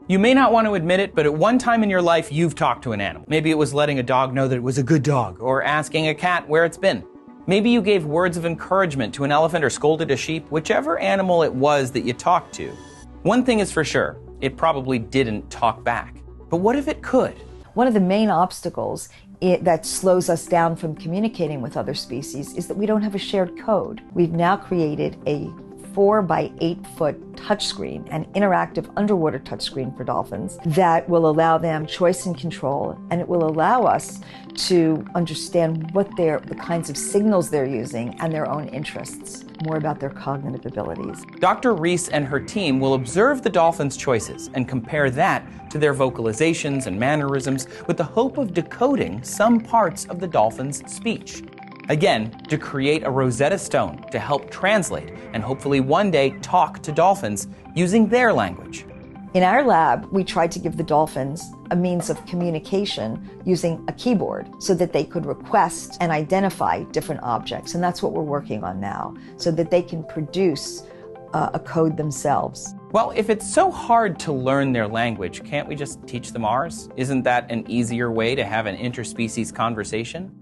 You may not want to admit it, but at one time in your life, you've talked to an animal. Maybe it was letting a dog know that it was a good dog, or asking a cat where it's been. Maybe you gave words of encouragement to an elephant or scolded a sheep, whichever animal it was that you talked to. One thing is for sure, it probably didn't talk back. But what if it could? One of the main obstacles that slows us down from communicating with other species is that we don't have a shared code. We've now created a 4 by 8 foot touchscreen, an interactive underwater touchscreen for dolphins that will allow them choice and control, and it will allow us to understand what the kinds of signals they're using and their own interests, more about their cognitive abilities. Dr. Reese and her team will observe the dolphins' choices and compare that to their vocalizations and mannerisms with the hope of decoding some parts of the dolphin's speech. Again, to create a Rosetta Stone to help translate and hopefully one day talk to dolphins using their language. In our lab, we tried to give the dolphins a means of communication using a keyboard so that they could request and identify different objects. And that's what we're working on now, so that they can produce a code themselves. Well, if it's so hard to learn their language, can't we just teach them ours? Isn't that an easier way to have an interspecies conversation?